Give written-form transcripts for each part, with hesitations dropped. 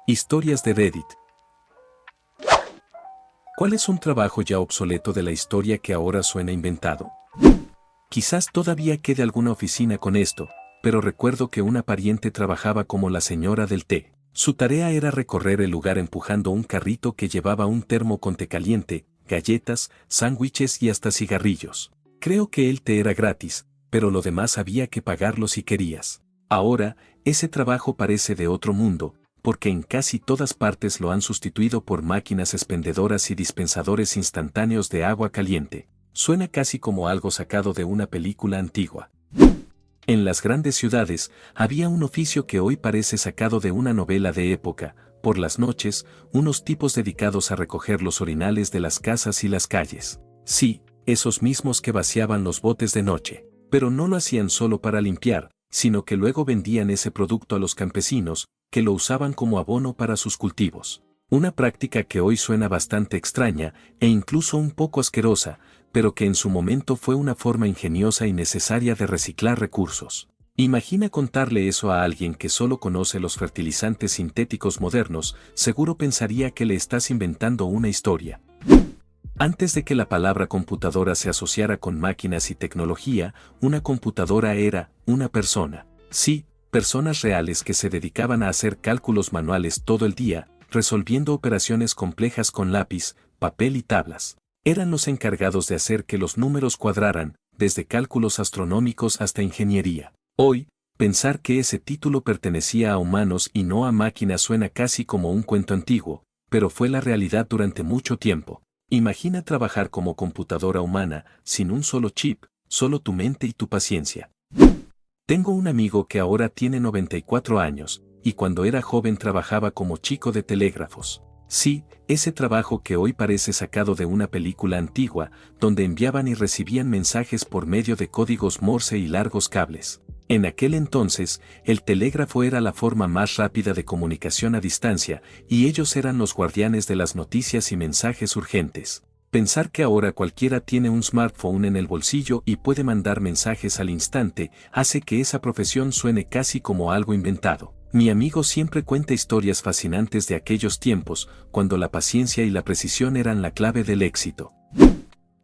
Historias de Reddit. ¿Cuál es un trabajo ya obsoleto de la historia que ahora suena inventado? Quizás todavía quede alguna oficina con esto, pero recuerdo que una pariente trabajaba como la señora del té. Su tarea era recorrer el lugar empujando un carrito que llevaba un termo con té caliente, galletas, sándwiches y hasta cigarrillos. Creo que el té era gratis, pero lo demás había que pagarlo si querías. Ahora, ese trabajo parece de otro mundo, porque en casi todas partes lo han sustituido por máquinas expendedoras y dispensadores instantáneos de agua caliente. Suena casi como algo sacado de una película antigua. En las grandes ciudades, había un oficio que hoy parece sacado de una novela de época. Por las noches, unos tipos dedicados a recoger los orinales de las casas y las calles. Sí, esos mismos que vaciaban los botes de noche. Pero no lo hacían solo para limpiar, sino que luego vendían ese producto a los campesinos, que lo usaban como abono para sus cultivos. Una práctica que hoy suena bastante extraña, e incluso un poco asquerosa, pero que en su momento fue una forma ingeniosa y necesaria de reciclar recursos. Imagina contarle eso a alguien que solo conoce los fertilizantes sintéticos modernos, seguro pensaría que le estás inventando una historia. Antes de que la palabra computadora se asociara con máquinas y tecnología, una computadora era una persona. Sí, personas reales que se dedicaban a hacer cálculos manuales todo el día, resolviendo operaciones complejas con lápiz, papel y tablas. Eran los encargados de hacer que los números cuadraran, desde cálculos astronómicos hasta ingeniería. Hoy, pensar que ese título pertenecía a humanos y no a máquinas suena casi como un cuento antiguo, pero fue la realidad durante mucho tiempo. Imagina trabajar como computadora humana, sin un solo chip, solo tu mente y tu paciencia. Tengo un amigo que ahora tiene 94 años, y cuando era joven trabajaba como chico de telégrafos. Sí, ese trabajo que hoy parece sacado de una película antigua, donde enviaban y recibían mensajes por medio de códigos Morse y largos cables. En aquel entonces, el telégrafo era la forma más rápida de comunicación a distancia, y ellos eran los guardianes de las noticias y mensajes urgentes. Pensar que ahora cualquiera tiene un smartphone en el bolsillo y puede mandar mensajes al instante, hace que esa profesión suene casi como algo inventado. Mi amigo siempre cuenta historias fascinantes de aquellos tiempos, cuando la paciencia y la precisión eran la clave del éxito.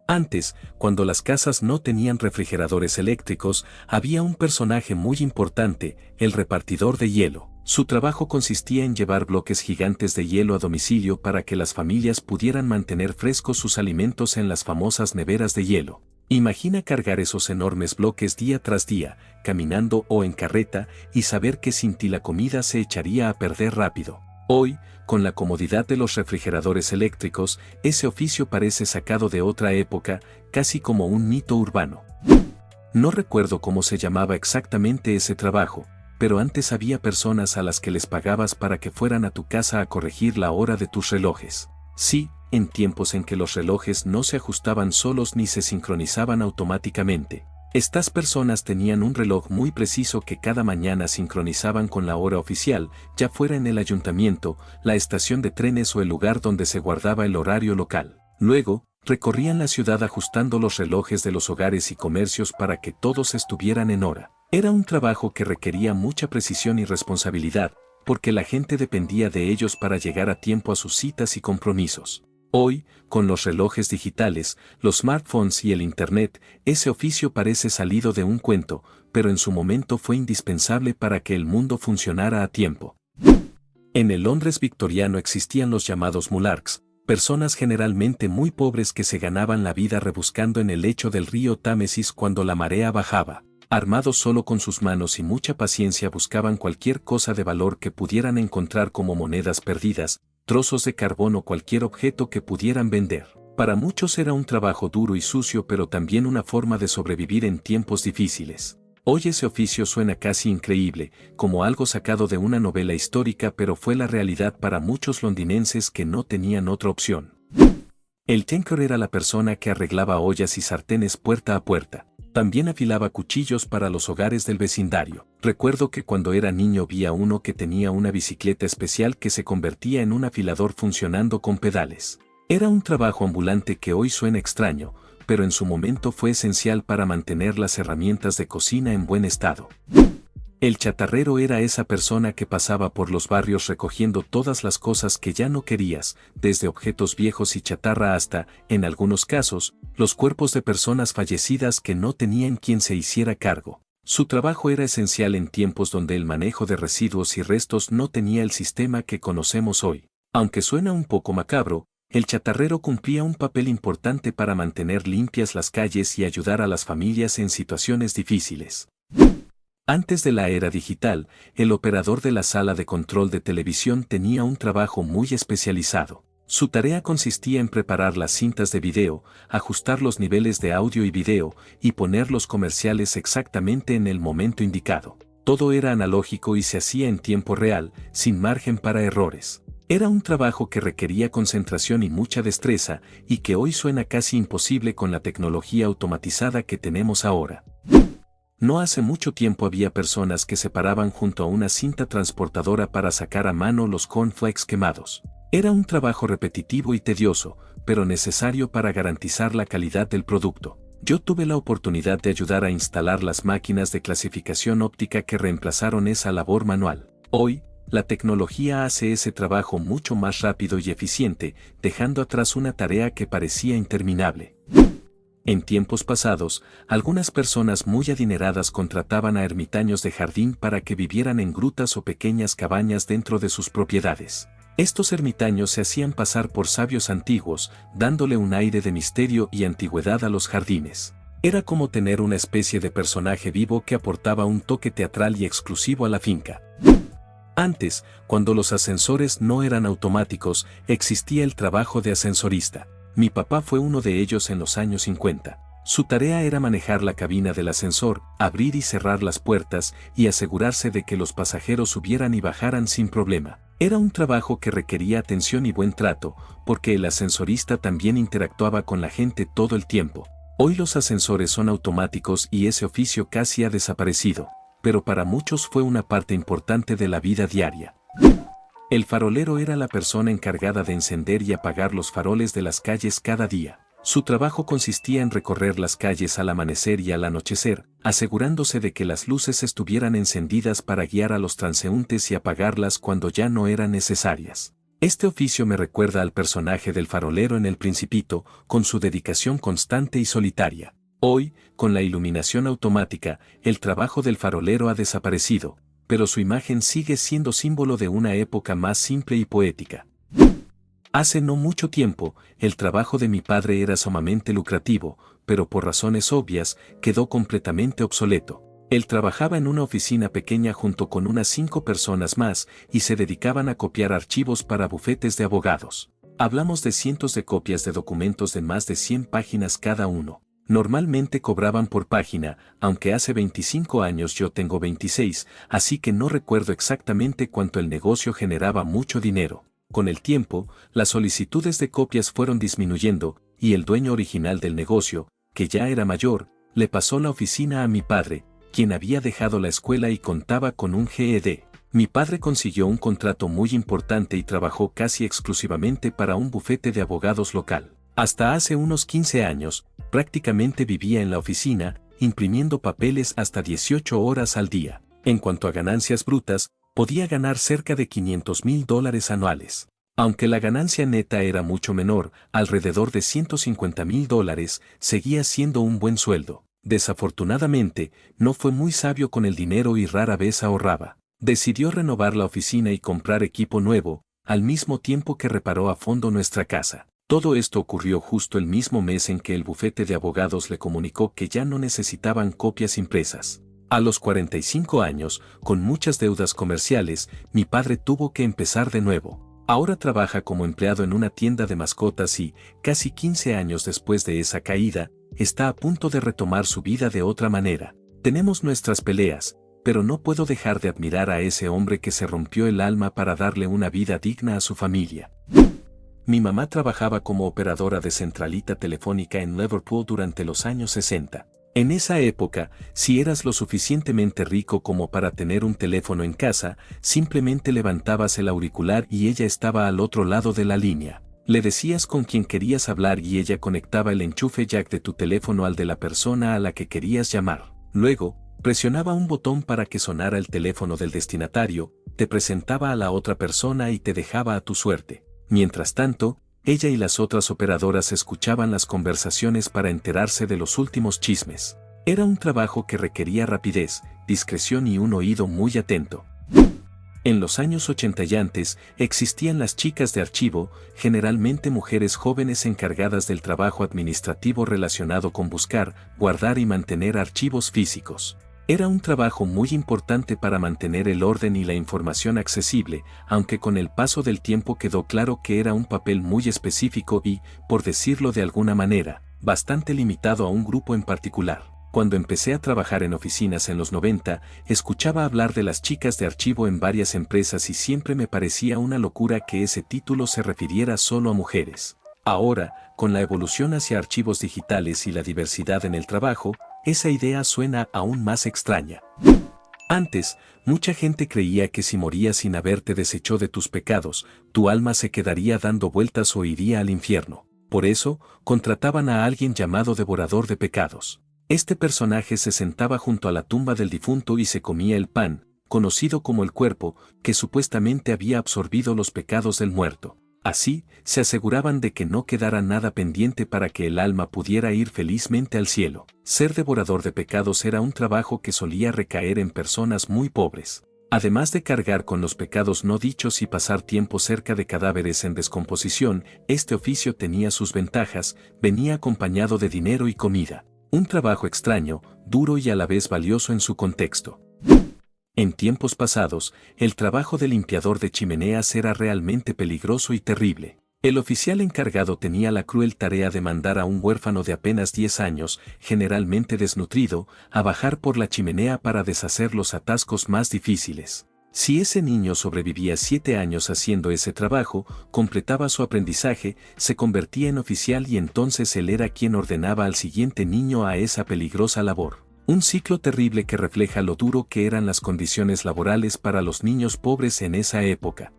Antes, cuando las casas no tenían refrigeradores eléctricos, había un personaje muy importante, el repartidor de hielo. Su trabajo consistía en llevar bloques gigantes de hielo a domicilio para que las familias pudieran mantener frescos sus alimentos en las famosas neveras de hielo. Imagina cargar esos enormes bloques día tras día, caminando o en carreta, y saber que sin ti la comida se echaría a perder rápido. Hoy, con la comodidad de los refrigeradores eléctricos, ese oficio parece sacado de otra época, casi como un mito urbano. No recuerdo cómo se llamaba exactamente ese trabajo, pero antes había personas a las que les pagabas para que fueran a tu casa a corregir la hora de tus relojes. Sí, en tiempos en que los relojes no se ajustaban solos ni se sincronizaban automáticamente. Estas personas tenían un reloj muy preciso que cada mañana sincronizaban con la hora oficial, ya fuera en el ayuntamiento, la estación de trenes o el lugar donde se guardaba el horario local. Luego, recorrían la ciudad ajustando los relojes de los hogares y comercios para que todos estuvieran en hora. Era un trabajo que requería mucha precisión y responsabilidad, porque la gente dependía de ellos para llegar a tiempo a sus citas y compromisos. Hoy, con los relojes digitales, los smartphones y el Internet, ese oficio parece salido de un cuento, pero en su momento fue indispensable para que el mundo funcionara a tiempo. En el Londres victoriano existían los llamados mularks, personas generalmente muy pobres que se ganaban la vida rebuscando en el lecho del río Támesis cuando la marea bajaba. Armados solo con sus manos y mucha paciencia buscaban cualquier cosa de valor que pudieran encontrar como monedas perdidas, trozos de carbón o cualquier objeto que pudieran vender. Para muchos era un trabajo duro y sucio, pero también una forma de sobrevivir en tiempos difíciles. Hoy ese oficio suena casi increíble, como algo sacado de una novela histórica, pero fue la realidad para muchos londinenses que no tenían otra opción. El tinker era la persona que arreglaba ollas y sartenes puerta a puerta. También afilaba cuchillos para los hogares del vecindario. Recuerdo que cuando era niño vi a uno que tenía una bicicleta especial que se convertía en un afilador funcionando con pedales. Era un trabajo ambulante que hoy suena extraño, pero en su momento fue esencial para mantener las herramientas de cocina en buen estado. El chatarrero era esa persona que pasaba por los barrios recogiendo todas las cosas que ya no querías, desde objetos viejos y chatarra hasta, en algunos casos, los cuerpos de personas fallecidas que no tenían quien se hiciera cargo. Su trabajo era esencial en tiempos donde el manejo de residuos y restos no tenía el sistema que conocemos hoy. Aunque suena un poco macabro, el chatarrero cumplía un papel importante para mantener limpias las calles y ayudar a las familias en situaciones difíciles. Antes de la era digital, el operador de la sala de control de televisión tenía un trabajo muy especializado. Su tarea consistía en preparar las cintas de video, ajustar los niveles de audio y video, y poner los comerciales exactamente en el momento indicado. Todo era analógico y se hacía en tiempo real, sin margen para errores. Era un trabajo que requería concentración y mucha destreza, y que hoy suena casi imposible con la tecnología automatizada que tenemos ahora. No hace mucho tiempo había personas que se paraban junto a una cinta transportadora para sacar a mano los cornflakes quemados. Era un trabajo repetitivo y tedioso, pero necesario para garantizar la calidad del producto. Yo tuve la oportunidad de ayudar a instalar las máquinas de clasificación óptica que reemplazaron esa labor manual. Hoy, la tecnología hace ese trabajo mucho más rápido y eficiente, dejando atrás una tarea que parecía interminable. En tiempos pasados, algunas personas muy adineradas contrataban a ermitaños de jardín para que vivieran en grutas o pequeñas cabañas dentro de sus propiedades. Estos ermitaños se hacían pasar por sabios antiguos, dándole un aire de misterio y antigüedad a los jardines. Era como tener una especie de personaje vivo que aportaba un toque teatral y exclusivo a la finca. Antes, cuando los ascensores no eran automáticos, existía el trabajo de ascensorista. Mi papá fue uno de ellos en los años 50. Su tarea era manejar la cabina del ascensor, abrir y cerrar las puertas y asegurarse de que los pasajeros subieran y bajaran sin problema. Era un trabajo que requería atención y buen trato, porque el ascensorista también interactuaba con la gente todo el tiempo. Hoy los ascensores son automáticos y ese oficio casi ha desaparecido, pero para muchos fue una parte importante de la vida diaria. El farolero era la persona encargada de encender y apagar los faroles de las calles cada día. Su trabajo consistía en recorrer las calles al amanecer y al anochecer, asegurándose de que las luces estuvieran encendidas para guiar a los transeúntes y apagarlas cuando ya no eran necesarias. Este oficio me recuerda al personaje del farolero en El Principito, con su dedicación constante y solitaria. Hoy, con la iluminación automática, el trabajo del farolero ha desaparecido, pero su imagen sigue siendo símbolo de una época más simple y poética. Hace no mucho tiempo, el trabajo de mi padre era sumamente lucrativo, pero por razones obvias, quedó completamente obsoleto. Él trabajaba en una oficina pequeña junto con unas 5 personas más y se dedicaban a copiar archivos para bufetes de abogados. Hablamos de cientos de copias de documentos de más de 100 páginas cada uno. Normalmente cobraban por página, aunque hace 25 años yo tengo 26, así que no recuerdo exactamente cuánto el negocio generaba mucho dinero. Con el tiempo, las solicitudes de copias fueron disminuyendo, y el dueño original del negocio, que ya era mayor, le pasó la oficina a mi padre, quien había dejado la escuela y contaba con un GED. Mi padre consiguió un contrato muy importante y trabajó casi exclusivamente para un bufete de abogados local. Hasta hace unos 15 años, prácticamente vivía en la oficina, imprimiendo papeles hasta 18 horas al día. En cuanto a ganancias brutas, podía ganar cerca de $500,000 anuales. Aunque la ganancia neta era mucho menor, alrededor de $150,000, seguía siendo un buen sueldo. Desafortunadamente, no fue muy sabio con el dinero y rara vez ahorraba. Decidió renovar la oficina y comprar equipo nuevo, al mismo tiempo que reparó a fondo nuestra casa. Todo esto ocurrió justo el mismo mes en que el bufete de abogados le comunicó que ya no necesitaban copias impresas. A los 45 años, con muchas deudas comerciales, mi padre tuvo que empezar de nuevo. Ahora trabaja como empleado en una tienda de mascotas y, casi 15 años después de esa caída, está a punto de retomar su vida de otra manera. Tenemos nuestras peleas, pero no puedo dejar de admirar a ese hombre que se rompió el alma para darle una vida digna a su familia. Mi mamá trabajaba como operadora de centralita telefónica en Liverpool durante los años 60. En esa época, si eras lo suficientemente rico como para tener un teléfono en casa, simplemente levantabas el auricular y ella estaba al otro lado de la línea. Le decías con quién querías hablar y ella conectaba el enchufe jack de tu teléfono al de la persona a la que querías llamar. Luego, Presionaba un botón para que sonara el teléfono del destinatario, te presentaba a la otra persona y te dejaba a tu suerte. Mientras tanto, ella y las otras operadoras escuchaban las conversaciones para enterarse de los últimos chismes. Era un trabajo que requería rapidez, discreción y un oído muy atento. En los años 80 y antes, existían las chicas de archivo, generalmente mujeres jóvenes encargadas del trabajo administrativo relacionado con buscar, guardar y mantener archivos físicos. Era un trabajo muy importante para mantener el orden y la información accesible, aunque con el paso del tiempo quedó claro que era un papel muy específico y, por decirlo de alguna manera, bastante limitado a un grupo en particular. Cuando empecé a trabajar en oficinas en los 90, escuchaba hablar de las chicas de archivo en varias empresas y siempre me parecía una locura que ese título se refiriera solo a mujeres. Ahora, con la evolución hacia archivos digitales y la diversidad en el trabajo, esa idea suena aún más extraña. Antes, mucha gente creía que si morías sin haberte deshecho de tus pecados, tu alma se quedaría dando vueltas o iría al infierno. Por eso, contrataban a alguien llamado devorador de pecados. Este personaje se sentaba junto a la tumba del difunto y se comía el pan, conocido como el cuerpo, que supuestamente había absorbido los pecados del muerto. Así, se aseguraban de que no quedara nada pendiente para que el alma pudiera ir felizmente al cielo. Ser devorador de pecados era un trabajo que solía recaer en personas muy pobres. Además de cargar con los pecados no dichos y pasar tiempo cerca de cadáveres en descomposición, este oficio tenía sus ventajas, venía acompañado de dinero y comida. Un trabajo extraño, duro y a la vez valioso en su contexto. En tiempos pasados, el trabajo de limpiador de chimeneas era realmente peligroso y terrible. El oficial encargado tenía la cruel tarea de mandar a un huérfano de apenas 10 años, generalmente desnutrido, a bajar por la chimenea para deshacer los atascos más difíciles. Si ese niño sobrevivía 7 años haciendo ese trabajo, completaba su aprendizaje, se convertía en oficial y entonces él era quien ordenaba al siguiente niño a esa peligrosa labor. Un ciclo terrible que refleja lo duro que eran las condiciones laborales para los niños pobres en esa época.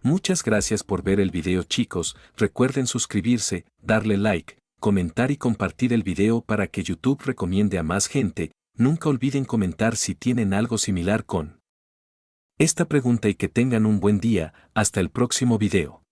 Muchas gracias por ver el video, chicos. Recuerden suscribirse, darle like, comentar y compartir el video para que YouTube recomiende a más gente. Nunca olviden comentar si tienen algo similar con esta pregunta y que tengan un buen día. Hasta el próximo video.